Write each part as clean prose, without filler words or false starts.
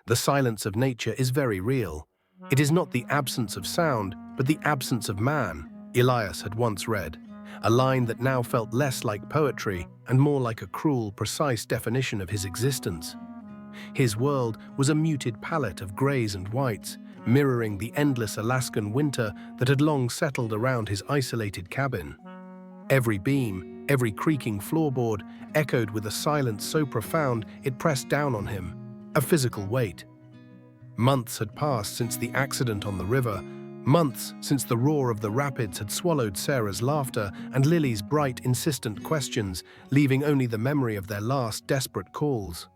The silence of nature is very real. It is not the absence of sound, but the absence of man, Elias had once read, a line that now felt less like poetry and more like a cruel, precise definition of his existence. His world was a muted palette of greys and whites, mirroring the endless Alaskan winter that had long settled around his isolated cabin. Every beam, every creaking floorboard echoed with a silence so profound it pressed down on him, a physical weight. Months had passed since the accident on the river, months since the roar of the rapids had swallowed Sarah's laughter and Lily's bright, insistent questions, leaving only the memory of their last desperate calls.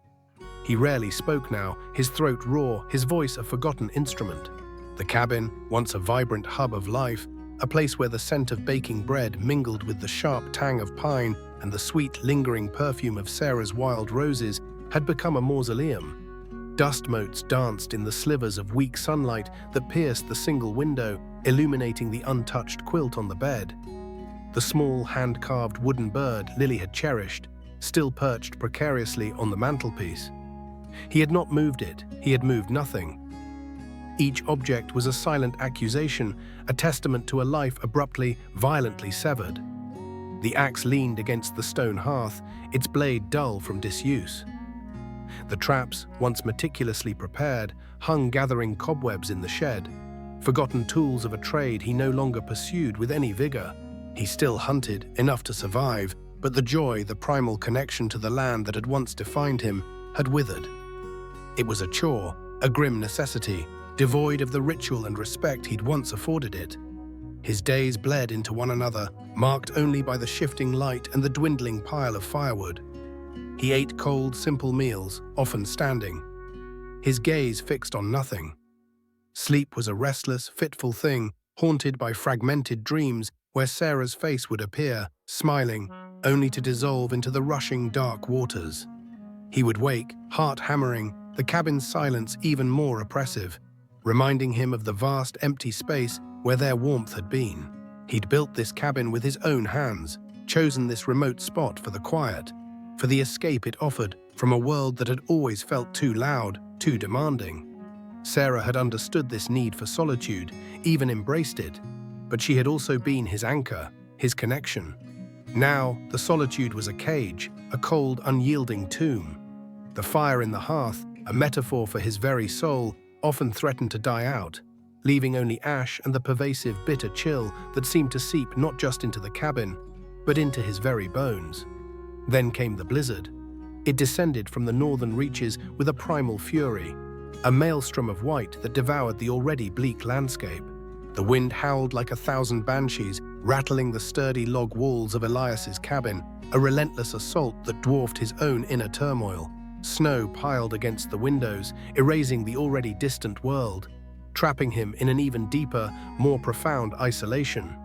He rarely spoke now, his throat raw, his voice a forgotten instrument. The cabin, once a vibrant hub of life, a place where the scent of baking bread mingled with the sharp tang of pine and the sweet, lingering perfume of Sarah's wild roses, had become a mausoleum. Dust motes danced in the slivers of weak sunlight that pierced the single window, illuminating the untouched quilt on the bed. The small, hand-carved wooden bird Lily had cherished, still perched precariously on the mantelpiece. He had not moved it, he had moved nothing. Each object was a silent accusation, a testament to a life abruptly, violently severed. The axe leaned against the stone hearth, its blade dull from disuse. The traps, once meticulously prepared, hung gathering cobwebs in the shed. Forgotten tools of a trade he no longer pursued with any vigor. He still hunted, enough to survive, but the joy, the primal connection to the land that had once defined him, had withered. It was a chore, a grim necessity, devoid of the ritual and respect he'd once afforded it. His days bled into one another, marked only by the shifting light and the dwindling pile of firewood. He ate cold, simple meals, often standing, his gaze fixed on nothing. Sleep was a restless, fitful thing, haunted by fragmented dreams where Sarah's face would appear, smiling, only to dissolve into the rushing dark waters. He would wake, heart hammering, the cabin's silence even more oppressive, reminding him of the vast empty space where their warmth had been. He'd built this cabin with his own hands, chosen this remote spot for the quiet, for the escape it offered from a world that had always felt too loud, too demanding. Sarah had understood this need for solitude, even embraced it, but she had also been his anchor, his connection. Now, the solitude was a cage, a cold, unyielding tomb. The fire in the hearth, a metaphor for his very soul, often threatened to die out, leaving only ash and the pervasive bitter chill that seemed to seep not just into the cabin, but into his very bones. Then came the blizzard. It descended from the northern reaches with a primal fury, a maelstrom of white that devoured the already bleak landscape. The wind howled like 1,000 banshees, rattling the sturdy log walls of Elias's cabin, a relentless assault that dwarfed his own inner turmoil. Snow piled against the windows, erasing the already distant world, trapping him in an even deeper, more profound isolation.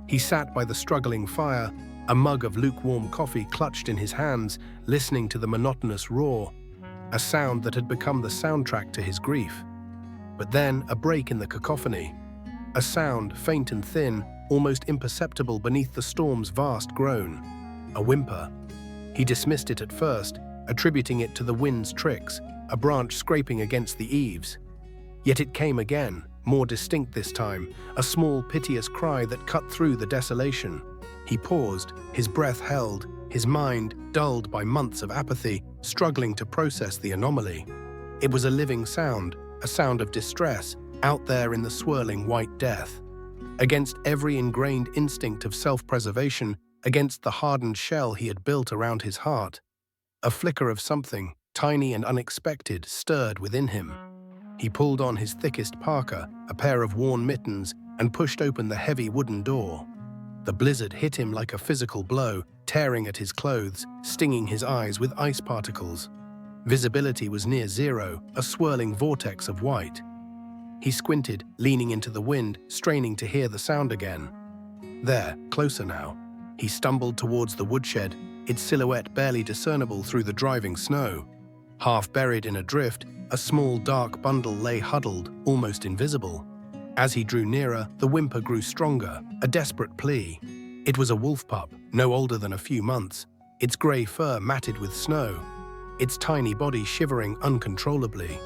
He sat by the struggling fire, a mug of lukewarm coffee clutched in his hands, listening to the monotonous roar, a sound that had become the soundtrack to his grief. But then, a break in the cacophony. A sound, faint and thin, almost imperceptible beneath the storm's vast groan. A whimper. He dismissed it at first, attributing it to the wind's tricks, a branch scraping against the eaves. Yet it came again, more distinct this time, a small, piteous cry that cut through the desolation. He paused, his breath held, his mind, dulled by months of apathy, struggling to process the anomaly. It was a living sound, a sound of distress, out there in the swirling white death. Against every ingrained instinct of self-preservation, against the hardened shell he had built around his heart, a flicker of something, tiny and unexpected, stirred within him. He pulled on his thickest parka, a pair of worn mittens, and pushed open the heavy wooden door. The blizzard hit him like a physical blow, tearing at his clothes, stinging his eyes with ice particles. Visibility was near zero, a swirling vortex of white. He squinted, leaning into the wind, straining to hear the sound again. There, closer now. He stumbled towards the woodshed, its silhouette barely discernible through the driving snow. Half buried in a drift, a small dark bundle lay huddled, almost invisible. As he drew nearer, the whimper grew stronger, a desperate plea. It was a wolf pup, no older than a few months, its grey fur matted with snow, its tiny body shivering uncontrollably.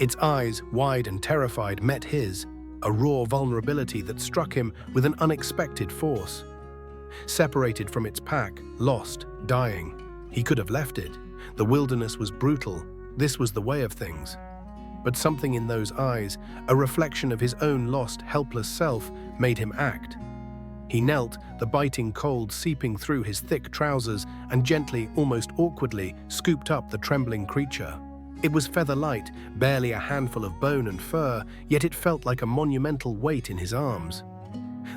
Its eyes, wide and terrified, met his, a raw vulnerability that struck him with an unexpected force. Separated from its pack, lost, dying, he could have left it. The wilderness was brutal. This was the way of things. But something in those eyes, a reflection of his own lost, helpless self, made him act. He knelt, the biting cold seeping through his thick trousers, and gently, almost awkwardly, scooped up the trembling creature. It was feather-light, barely a handful of bone and fur, yet it felt like a monumental weight in his arms.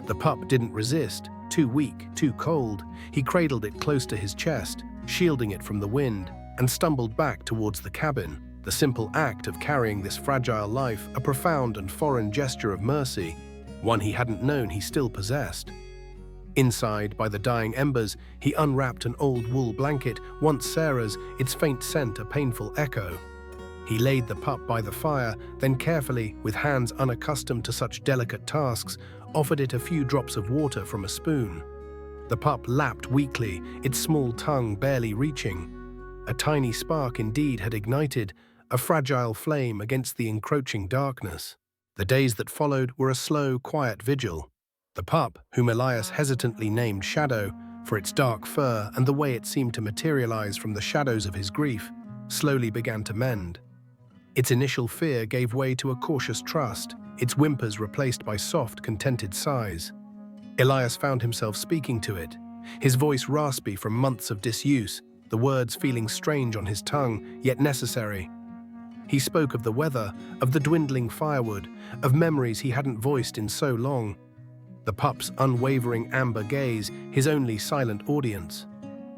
The pup didn't resist. Too weak, too cold, he cradled it close to his chest, shielding it from the wind, and stumbled back towards the cabin. The simple act of carrying this fragile life, a profound and foreign gesture of mercy, one he hadn't known he still possessed. Inside, by the dying embers, he unwrapped an old wool blanket, once Sarah's, its faint scent a painful echo. He laid the pup by the fire, then carefully, with hands unaccustomed to such delicate tasks, offered it a few drops of water from a spoon. The pup lapped weakly, its small tongue barely reaching. A tiny spark indeed had ignited, a fragile flame against the encroaching darkness. The days that followed were a slow, quiet vigil. The pup, whom Elias hesitantly named Shadow, for its dark fur and the way it seemed to materialize from the shadows of his grief, slowly began to mend. Its initial fear gave way to a cautious trust, its whimpers replaced by soft, contented sighs. Elias found himself speaking to it, his voice raspy from months of disuse, the words feeling strange on his tongue, yet necessary. He spoke of the weather, of the dwindling firewood, of memories he hadn't voiced in so long. The pup's unwavering amber gaze, his only silent audience.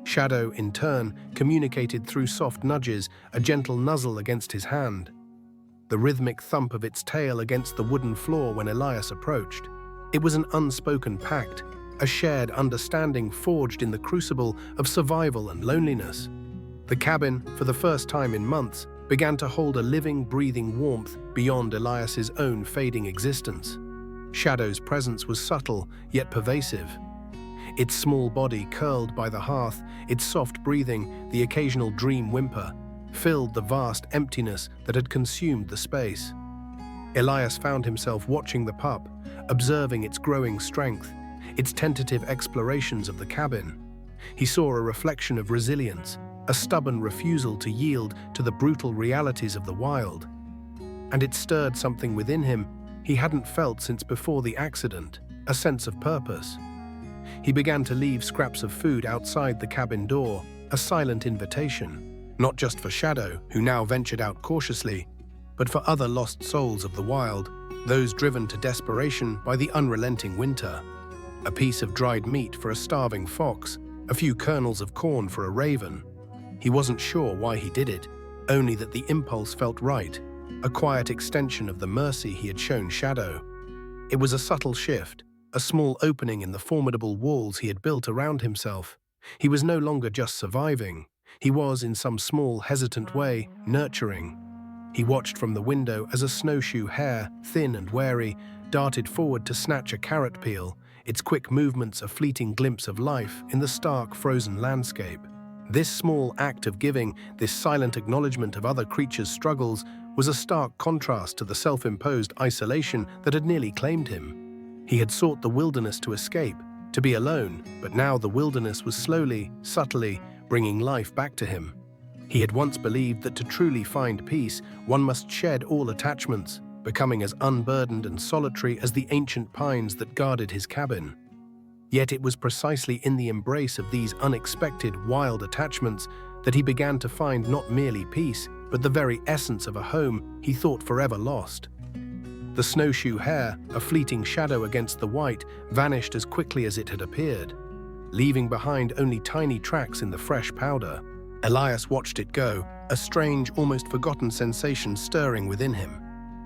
Shadow, in turn, communicated through soft nudges, a gentle nuzzle against his hand. The rhythmic thump of its tail against the wooden floor when Elias approached. It was an unspoken pact, a shared understanding forged in the crucible of survival and loneliness. The cabin, for the first time in months, began to hold a living, breathing warmth beyond Elias's own fading existence. Shadow's presence was subtle, yet pervasive. Its small body curled by the hearth, its soft breathing, the occasional dream whimper, filled the vast emptiness that had consumed the space. Elias found himself watching the pup, observing its growing strength, its tentative explorations of the cabin. He saw a reflection of resilience, a stubborn refusal to yield to the brutal realities of the wild. And it stirred something within him he hadn't felt since before the accident, a sense of purpose. He began to leave scraps of food outside the cabin door, a silent invitation, not just for Shadow, who now ventured out cautiously, but for other lost souls of the wild, those driven to desperation by the unrelenting winter. A piece of dried meat for a starving fox, a few kernels of corn for a raven. He wasn't sure why he did it, only that the impulse felt right, a quiet extension of the mercy he had shown Shadow. It was a subtle shift, a small opening in the formidable walls he had built around himself. He was no longer just surviving. He was, in some small, hesitant way, nurturing. He watched from the window as a snowshoe hare, thin and wary, darted forward to snatch a carrot peel, its quick movements a fleeting glimpse of life in the stark, frozen landscape. This small act of giving, this silent acknowledgement of other creatures' struggles, was a stark contrast to the self-imposed isolation that had nearly claimed him. He had sought the wilderness to escape, to be alone, but now the wilderness was slowly, subtly, bringing life back to him. He had once believed that to truly find peace, one must shed all attachments, becoming as unburdened and solitary as the ancient pines that guarded his cabin. Yet it was precisely in the embrace of these unexpected, wild attachments that he began to find not merely peace, but the very essence of a home he thought forever lost. The snowshoe hare, a fleeting shadow against the white, vanished as quickly as it had appeared, leaving behind only tiny tracks in the fresh powder. Elias watched it go, a strange, almost forgotten sensation stirring within him.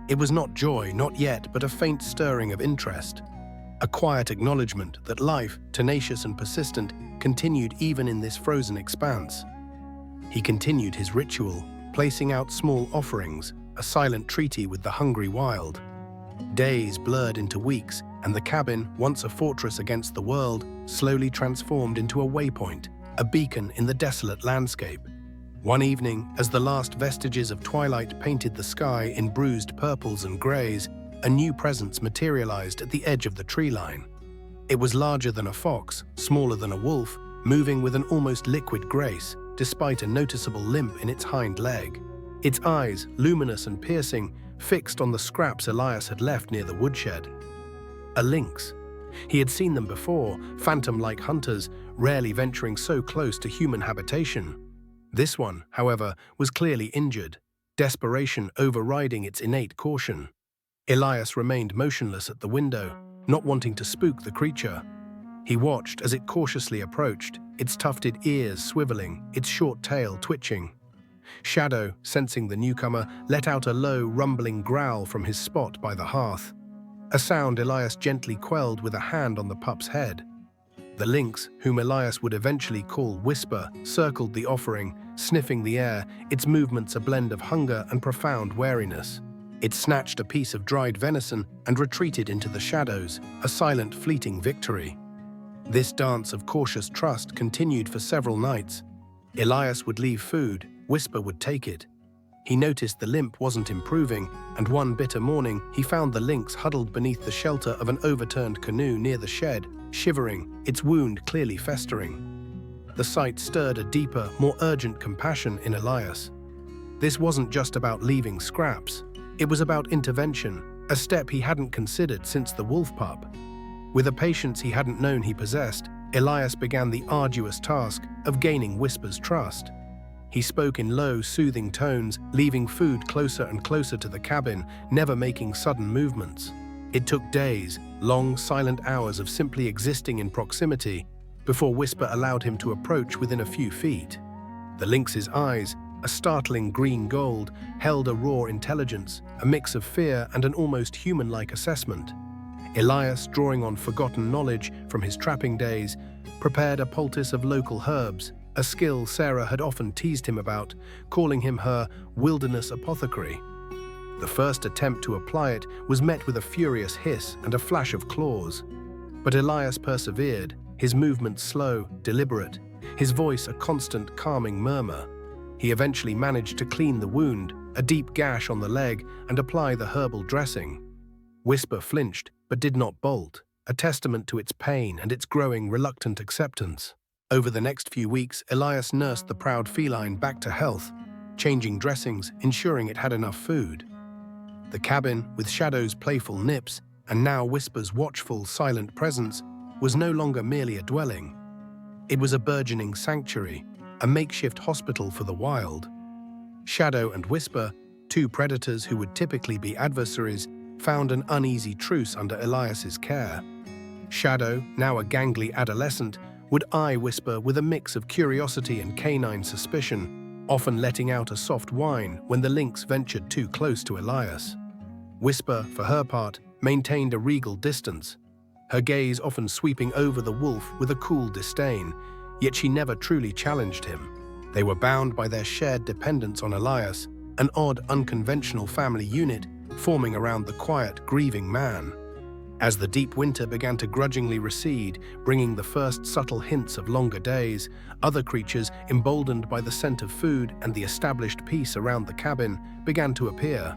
It was not joy, not yet, but a faint stirring of interest. A quiet acknowledgement that life, tenacious and persistent, continued even in this frozen expanse. He continued his ritual, placing out small offerings, a silent treaty with the hungry wild. Days blurred into weeks, and the cabin, once a fortress against the world, slowly transformed into a waypoint, a beacon in the desolate landscape. One evening, as the last vestiges of twilight painted the sky in bruised purples and greys, a new presence materialized at the edge of the tree line. It was larger than a fox, smaller than a wolf, moving with an almost liquid grace, despite a noticeable limp in its hind leg. Its eyes, luminous and piercing, fixed on the scraps Elias had left near the woodshed. A lynx. He had seen them before, phantom-like hunters, rarely venturing so close to human habitation. This one, however, was clearly injured, desperation overriding its innate caution. Elias remained motionless at the window, not wanting to spook the creature. He watched as it cautiously approached, its tufted ears swiveling, its short tail twitching. Shadow, sensing the newcomer, let out a low, rumbling growl from his spot by the hearth. A sound Elias gently quelled with a hand on the pup's head. The lynx, whom Elias would eventually call Whisper, circled the offering, sniffing the air, its movements a blend of hunger and profound wariness. It snatched a piece of dried venison and retreated into the shadows, a silent, fleeting victory. This dance of cautious trust continued for several nights. Elias would leave food, Whisper would take it. He noticed the limp wasn't improving, and one bitter morning he found the lynx huddled beneath the shelter of an overturned canoe near the shed, shivering, its wound clearly festering. The sight stirred a deeper, more urgent compassion in Elias. This wasn't just about leaving scraps. It was about intervention, a step he hadn't considered since the wolf pup. With a patience he hadn't known he possessed, Elias began the arduous task of gaining Whisper's trust. He spoke in low, soothing tones, leaving food closer and closer to the cabin, never making sudden movements. It took days, long, silent hours of simply existing in proximity, before Whisper allowed him to approach within a few feet. The lynx's eyes, a startling green gold, held a raw intelligence, a mix of fear and an almost human-like assessment. Elias, drawing on forgotten knowledge from his trapping days, prepared a poultice of local herbs, a skill Sarah had often teased him about, calling him her wilderness apothecary. The first attempt to apply it was met with a furious hiss and a flash of claws. But Elias persevered, his movements slow, deliberate, his voice a constant calming murmur. He eventually managed to clean the wound, a deep gash on the leg, and apply the herbal dressing. Whisper flinched, but did not bolt, a testament to its pain and its growing reluctant acceptance. Over the next few weeks, Elias nursed the proud feline back to health, changing dressings, ensuring it had enough food. The cabin, with Shadow's playful nips, and now Whisper's watchful, silent presence, was no longer merely a dwelling. It was a burgeoning sanctuary, a makeshift hospital for the wild. Shadow and Whisper, two predators who would typically be adversaries, found an uneasy truce under Elias's care. Shadow, now a gangly adolescent, would eye Whisper with a mix of curiosity and canine suspicion, often letting out a soft whine when the lynx ventured too close to Elias. Whisper, for her part, maintained a regal distance, her gaze often sweeping over the wolf with a cool disdain, yet she never truly challenged him. They were bound by their shared dependence on Elias, an odd, unconventional family unit forming around the quiet, grieving man. As the deep winter began to grudgingly recede, bringing the first subtle hints of longer days, other creatures, emboldened by the scent of food and the established peace around the cabin, began to appear.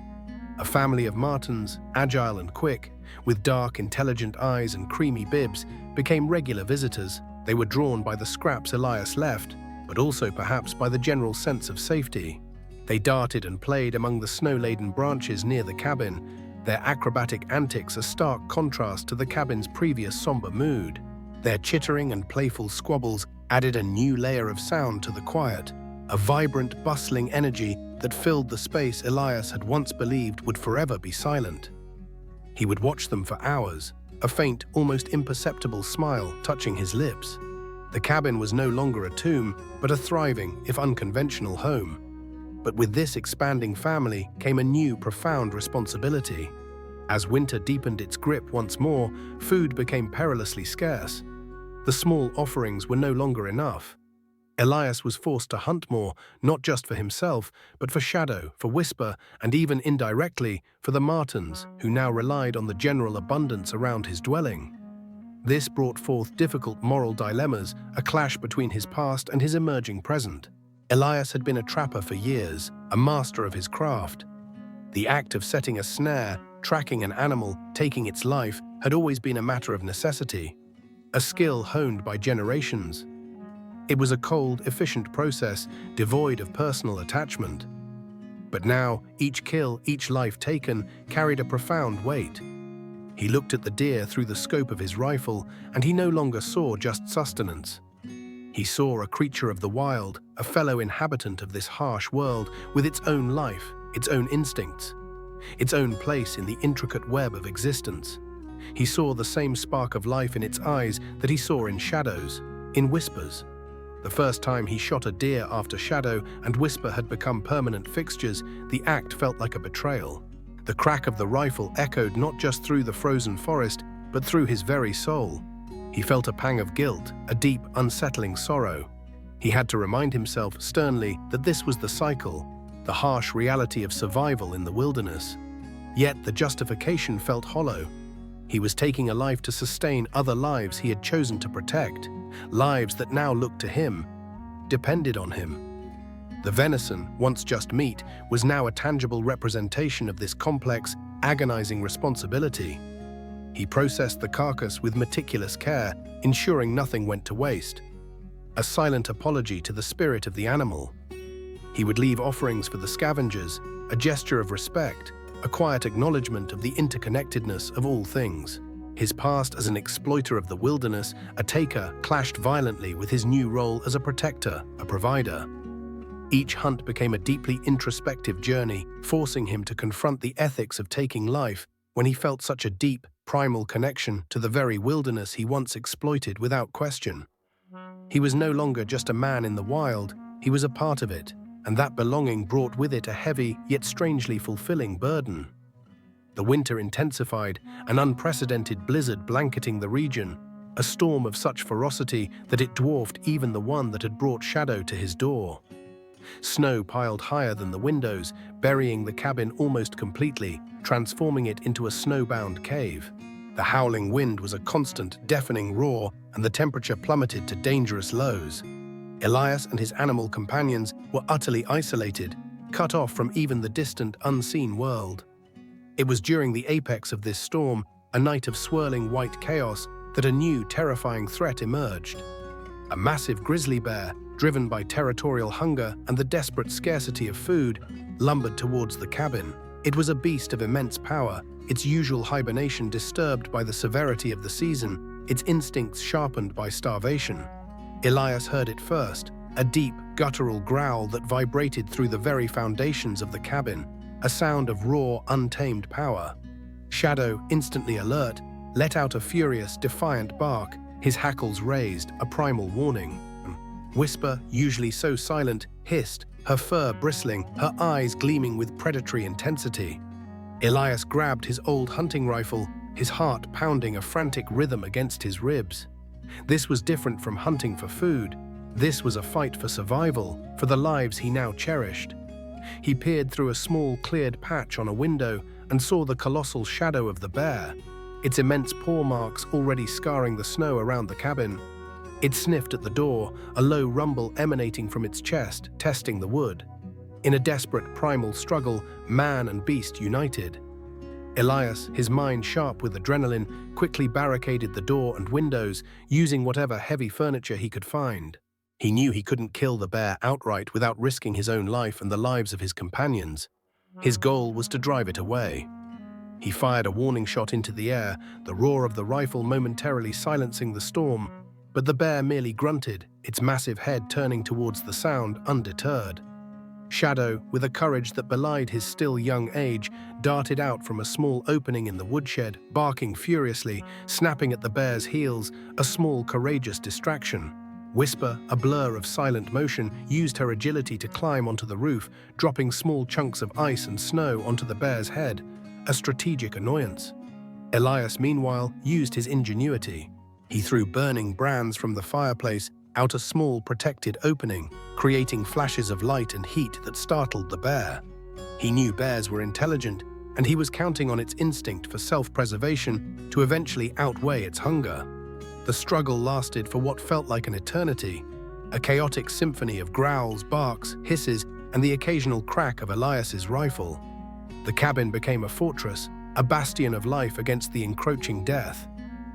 A family of martens, agile and quick, with dark, intelligent eyes and creamy bibs, became regular visitors. They were drawn by the scraps Elias left, but also perhaps by the general sense of safety. They darted and played among the snow-laden branches near the cabin, their acrobatic antics a stark contrast to the cabin's previous somber mood. Their chittering and playful squabbles added a new layer of sound to the quiet, a vibrant, bustling energy that filled the space Elias had once believed would forever be silent. He would watch them for hours, a faint, almost imperceptible smile touching his lips. The cabin was no longer a tomb, but a thriving, if unconventional, home. But with this expanding family came a new, profound responsibility. As winter deepened its grip once more, food became perilously scarce. The small offerings were no longer enough. Elias was forced to hunt more, not just for himself, but for Shadow, for Whisper, and even indirectly for the martens, who now relied on the general abundance around his dwelling. This brought forth difficult moral dilemmas, a clash between his past and his emerging present. Elias had been a trapper for years, a master of his craft. The act of setting a snare, tracking an animal, taking its life, had always been a matter of necessity, a skill honed by generations. It was a cold, efficient process, devoid of personal attachment. But now, each kill, each life taken, carried a profound weight. He looked at the deer through the scope of his rifle, and he no longer saw just sustenance. He saw a creature of the wild, a fellow inhabitant of this harsh world with its own life, its own instincts, its own place in the intricate web of existence. He saw the same spark of life in its eyes that he saw in shadows, in whispers. The first time he shot a deer after Shadow and Whisper had become permanent fixtures, the act felt like a betrayal. The crack of the rifle echoed not just through the frozen forest, but through his very soul. He felt a pang of guilt, a deep, unsettling sorrow. He had to remind himself sternly that this was the cycle, the harsh reality of survival in the wilderness. Yet the justification felt hollow. He was taking a life to sustain other lives he had chosen to protect, lives that now looked to him, depended on him. The venison, once just meat, was now a tangible representation of this complex, agonizing responsibility. He processed the carcass with meticulous care, ensuring nothing went to waste. A silent apology to the spirit of the animal. He would leave offerings for the scavengers, a gesture of respect, a quiet acknowledgement of the interconnectedness of all things. His past as an exploiter of the wilderness, a taker, clashed violently with his new role as a protector, a provider. Each hunt became a deeply introspective journey, forcing him to confront the ethics of taking life when he felt such a deep, primal connection to the very wilderness he once exploited without question. He was no longer just a man in the wild, he was a part of it, and that belonging brought with it a heavy yet strangely fulfilling burden. The winter intensified, an unprecedented blizzard blanketing the region, a storm of such ferocity that it dwarfed even the one that had brought Shadow to his door. Snow piled higher than the windows, burying the cabin almost completely, transforming it into a snowbound cave. The howling wind was a constant, deafening roar, and the temperature plummeted to dangerous lows. Elias and his animal companions were utterly isolated, cut off from even the distant, unseen world. It was during the apex of this storm, a night of swirling white chaos, that a new, terrifying threat emerged. A massive grizzly bear, driven by territorial hunger and the desperate scarcity of food, lumbered towards the cabin. It was a beast of immense power, its usual hibernation disturbed by the severity of the season, its instincts sharpened by starvation. Elias heard it first, a deep, guttural growl that vibrated through the very foundations of the cabin, a sound of raw, untamed power. Shadow, instantly alert, let out a furious, defiant bark, his hackles raised, a primal warning. Whisper, usually so silent, hissed, her fur bristling, her eyes gleaming with predatory intensity. Elias grabbed his old hunting rifle, his heart pounding a frantic rhythm against his ribs. This was different from hunting for food. This was a fight for survival, for the lives he now cherished. He peered through a small, cleared patch on a window and saw the colossal shadow of the bear, its immense paw marks already scarring the snow around the cabin. It sniffed at the door, a low rumble emanating from its chest, testing the wood. In a desperate primal struggle, man and beast united. Elias, his mind sharp with adrenaline, quickly barricaded the door and windows, using whatever heavy furniture he could find. He knew he couldn't kill the bear outright without risking his own life and the lives of his companions. His goal was to drive it away. He fired a warning shot into the air, the roar of the rifle momentarily silencing the storm, but the bear merely grunted, its massive head turning towards the sound, undeterred. Shadow, with a courage that belied his still young age, darted out from a small opening in the woodshed, barking furiously, snapping at the bear's heels, a small, courageous distraction. Whisper, a blur of silent motion, used her agility to climb onto the roof, dropping small chunks of ice and snow onto the bear's head, a strategic annoyance. Elias, meanwhile, used his ingenuity. He threw burning brands from the fireplace out a small protected opening, creating flashes of light and heat that startled the bear. He knew bears were intelligent, and he was counting on its instinct for self-preservation to eventually outweigh its hunger. The struggle lasted for what felt like an eternity. a chaotic symphony of growls, barks, hisses, and the occasional crack of Elias's rifle. The cabin became a fortress, a bastion of life against the encroaching death.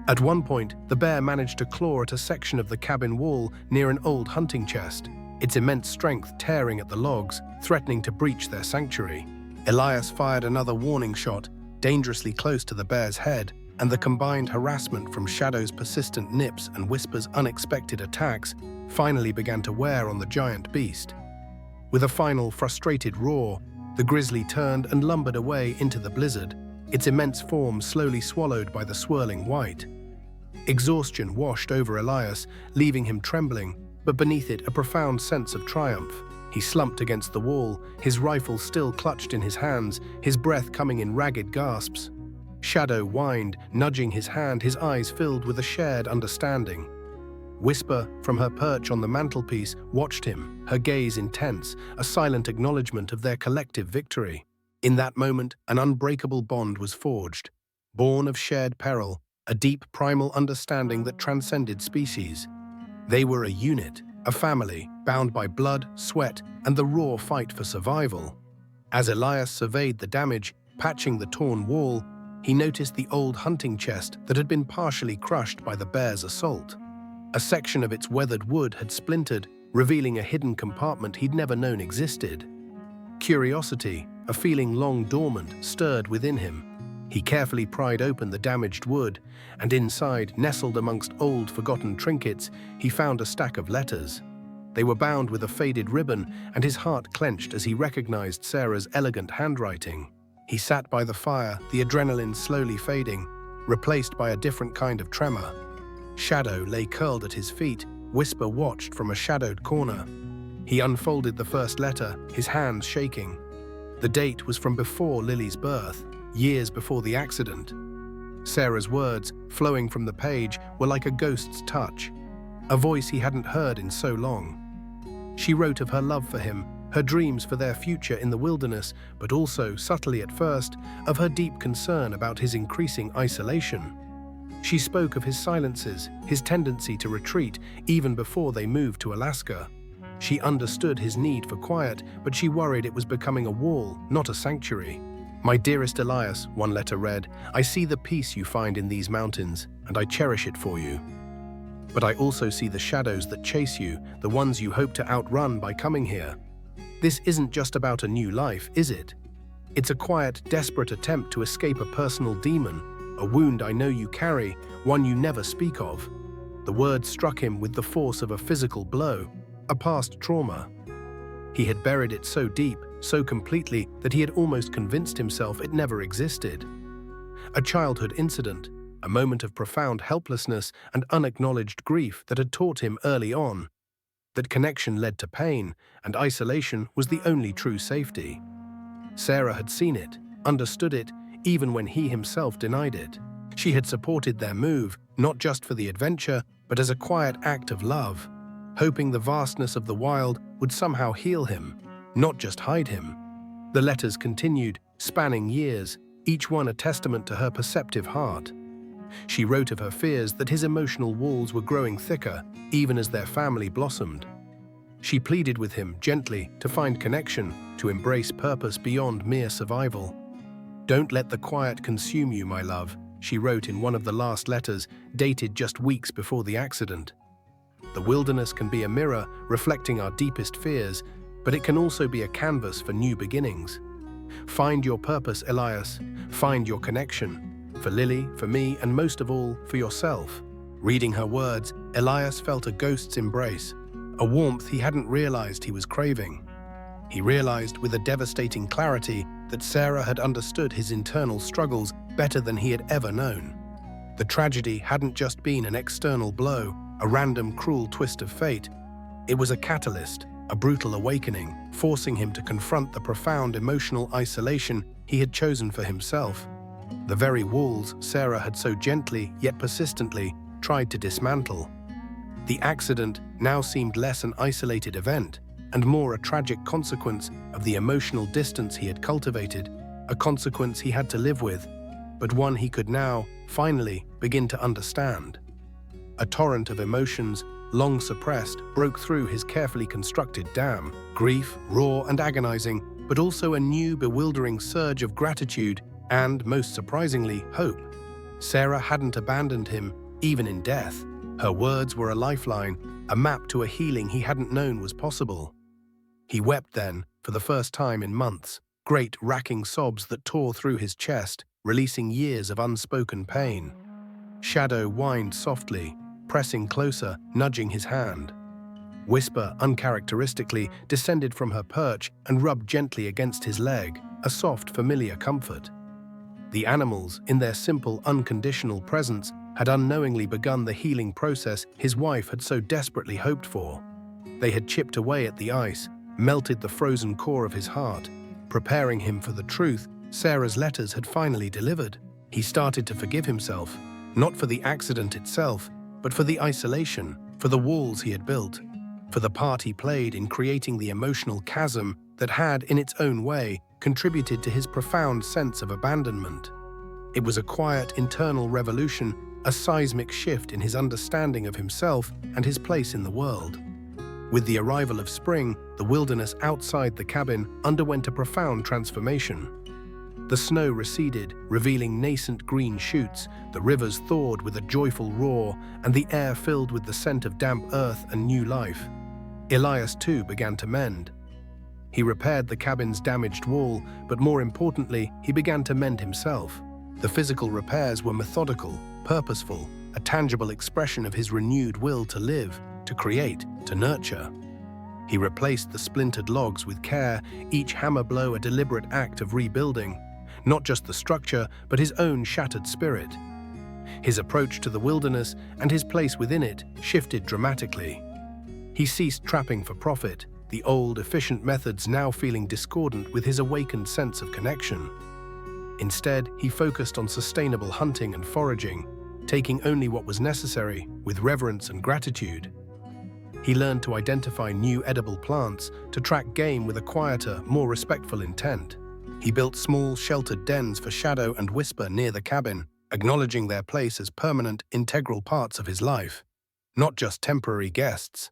At one point, the bear managed to claw at a section of the cabin wall near an old hunting chest, its immense strength tearing at the logs, threatening to breach their sanctuary. Elias fired another warning shot, dangerously close to the bear's head, and the combined harassment from Shadow's persistent nips and Whisper's unexpected attacks finally began to wear on the giant beast. With a final frustrated roar, the grizzly turned and lumbered away into the blizzard, its immense form slowly swallowed by the swirling white. Exhaustion washed over Elias, leaving him trembling, but beneath it a profound sense of triumph. He slumped against the wall, his rifle still clutched in his hands, his breath coming in ragged gasps. Shadow whined, nudging his hand, his eyes filled with a shared understanding. Whisper, from her perch on the mantelpiece, watched him, her gaze intense, a silent acknowledgement of their collective victory. In that moment, an unbreakable bond was forged, born of shared peril, a deep primal understanding that transcended species. They were a unit, a family, bound by blood, sweat, and the raw fight for survival. As Elias surveyed the damage, patching the torn wall, he noticed the old hunting chest that had been partially crushed by the bear's assault. A section of its weathered wood had splintered, revealing a hidden compartment he'd never known existed. Curiosity, a feeling long dormant, stirred within him. He carefully pried open the damaged wood, and inside, nestled amongst old, forgotten trinkets, he found a stack of letters. They were bound with a faded ribbon, and his heart clenched as he recognized Sarah's elegant handwriting. He sat by the fire, the adrenaline slowly fading, replaced by a different kind of tremor. Shadow lay curled at his feet, Whisper watched from a shadowed corner. He unfolded the first letter, his hands shaking. The date was from before Lily's birth, years before the accident. Sarah's words, flowing from the page, were like a ghost's touch, a voice he hadn't heard in so long. She wrote of her love for him, her dreams for their future in the wilderness, but also, subtly at first, of her deep concern about his increasing isolation. She spoke of his silences, his tendency to retreat, even before they moved to Alaska. She understood his need for quiet, but she worried it was becoming a wall, not a sanctuary. "My dearest Elias," one letter read, "I see the peace you find in these mountains, and I cherish it for you. But I also see the shadows that chase you, the ones you hope to outrun by coming here. This isn't just about a new life, is it? It's a quiet, desperate attempt to escape a personal demon, a wound I know you carry, one you never speak of." The words struck him with the force of a physical blow, a past trauma. He had buried it so deep, so completely, that he had almost convinced himself it never existed. A childhood incident, a moment of profound helplessness and unacknowledged grief that had taught him early on that connection led to pain, and isolation was the only true safety. Sarah had seen it, understood it, even when he himself denied it. She had supported their move, not just for the adventure, but as a quiet act of love, hoping the vastness of the wild would somehow heal him, not just hide him. The letters continued, spanning years, each one a testament to her perceptive heart. She wrote of her fears that his emotional walls were growing thicker, even as their family blossomed. She pleaded with him gently to find connection, to embrace purpose beyond mere survival. "Don't let the quiet consume you, my love," she wrote in one of the last letters, dated just weeks before the accident. "The wilderness can be a mirror reflecting our deepest fears, but it can also be a canvas for new beginnings. Find your purpose, Elias. Find your connection. For Lily, for me, and most of all, for yourself." Reading her words, Elias felt a ghost's embrace, a warmth he hadn't realized he was craving. He realized with a devastating clarity that Sarah had understood his internal struggles better than he had ever known. The tragedy hadn't just been an external blow, a random cruel twist of fate. It was a catalyst, a brutal awakening, forcing him to confront the profound emotional isolation he had chosen for himself. The very walls Sarah had so gently yet persistently tried to dismantle. The accident now seemed less an isolated event and more a tragic consequence of the emotional distance he had cultivated, a consequence he had to live with, but one he could now, finally, begin to understand. A torrent of emotions long suppressed, broke through his carefully constructed dam. Grief, raw and agonizing, but also a new, bewildering surge of gratitude and, most surprisingly, hope. Sarah hadn't abandoned him, even in death. Her words were a lifeline, a map to a healing he hadn't known was possible. He wept then, for the first time in months, great racking sobs that tore through his chest, releasing years of unspoken pain. Shadow whined softly, pressing closer, nudging his hand. Whisper, uncharacteristically, descended from her perch and rubbed gently against his leg, a soft, familiar comfort. The animals, in their simple, unconditional presence, had unknowingly begun the healing process his wife had so desperately hoped for. They had chipped away at the ice, melted the frozen core of his heart, preparing him for the truth Sarah's letters had finally delivered. He started to forgive himself, not for the accident itself, but for the isolation, for the walls he had built, for the part he played in creating the emotional chasm that had, in its own way, contributed to his profound sense of abandonment. It was a quiet internal revolution, a seismic shift in his understanding of himself and his place in the world. With the arrival of spring, the wilderness outside the cabin underwent a profound transformation. The snow receded, revealing nascent green shoots, the rivers thawed with a joyful roar, and the air filled with the scent of damp earth and new life. Elias, too, began to mend. He repaired the cabin's damaged wall, but more importantly, he began to mend himself. The physical repairs were methodical, purposeful, a tangible expression of his renewed will to live, to create, to nurture. He replaced the splintered logs with care, each hammer blow a deliberate act of rebuilding, not just the structure, but his own shattered spirit. His approach to the wilderness and his place within it shifted dramatically. He ceased trapping for profit, the old, efficient methods now feeling discordant with his awakened sense of connection. Instead, he focused on sustainable hunting and foraging, taking only what was necessary, with reverence and gratitude. He learned to identify new edible plants, to track game with a quieter, more respectful intent. He built small, sheltered dens for Shadow and Whisper near the cabin, acknowledging their place as permanent, integral parts of his life, not just temporary guests.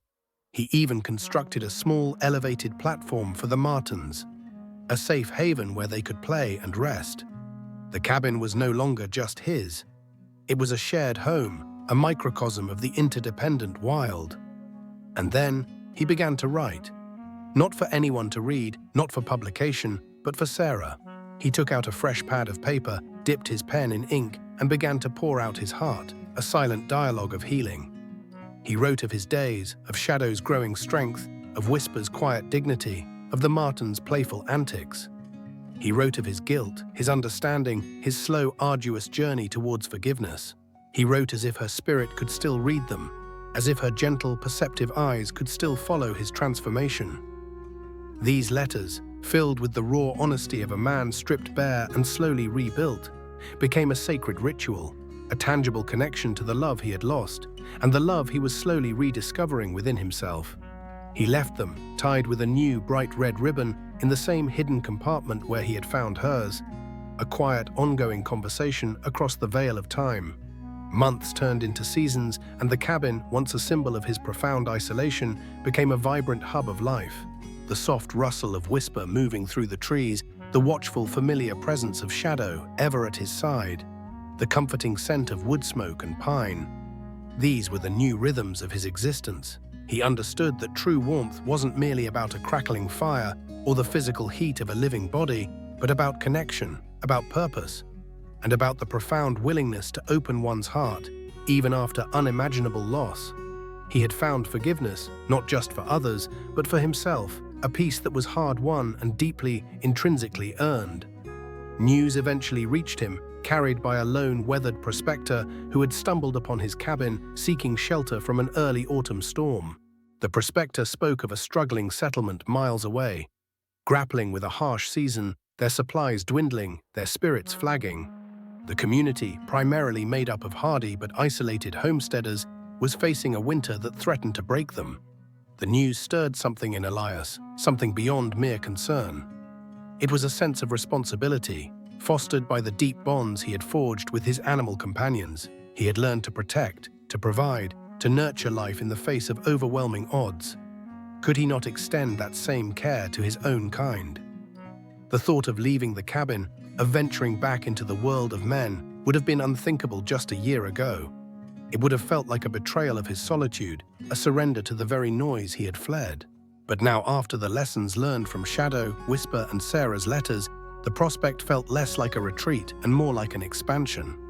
He even constructed a small, elevated platform for the Martens, a safe haven where they could play and rest. The cabin was no longer just his. It was a shared home, a microcosm of the interdependent wild. And then he began to write. Not for anyone to read, not for publication, but for Sarah. He took out a fresh pad of paper, dipped his pen in ink, and began to pour out his heart, a silent dialogue of healing. He wrote of his days, of Shadow's growing strength, of Whisper's quiet dignity, of the Martens' playful antics. He wrote of his guilt, his understanding, his slow, arduous journey towards forgiveness. He wrote as if her spirit could still read them, as if her gentle, perceptive eyes could still follow his transformation. These letters, filled with the raw honesty of a man stripped bare and slowly rebuilt, became a sacred ritual, a tangible connection to the love he had lost, and the love he was slowly rediscovering within himself. He left them, tied with a new bright red ribbon, in the same hidden compartment where he had found hers, a quiet, ongoing conversation across the veil of time. Months turned into seasons, and the cabin, once a symbol of his profound isolation, became a vibrant hub of life. The soft rustle of Whisper moving through the trees, the watchful, familiar presence of Shadow ever at his side, the comforting scent of wood smoke and pine. These were the new rhythms of his existence. He understood that true warmth wasn't merely about a crackling fire or the physical heat of a living body, but about connection, about purpose, and about the profound willingness to open one's heart, even after unimaginable loss. He had found forgiveness, not just for others, but for himself, a peace that was hard-won and deeply, intrinsically earned. News eventually reached him, carried by a lone, weathered prospector who had stumbled upon his cabin seeking shelter from an early autumn storm. The prospector spoke of a struggling settlement miles away, grappling with a harsh season, their supplies dwindling, their spirits flagging. The community, primarily made up of hardy but isolated homesteaders, was facing a winter that threatened to break them. The news stirred something in Elias, something beyond mere concern. It was a sense of responsibility, fostered by the deep bonds he had forged with his animal companions. He had learned to protect, to provide, to nurture life in the face of overwhelming odds? Could he not extend that same care to his own kind? The thought of leaving the cabin, of venturing back into the world of men, would have been unthinkable just a year ago. It would have felt like a betrayal of his solitude, a surrender to the very noise he had fled. But now, after the lessons learned from Shadow, Whisper, and Sarah's letters, the prospect felt less like a retreat and more like an expansion.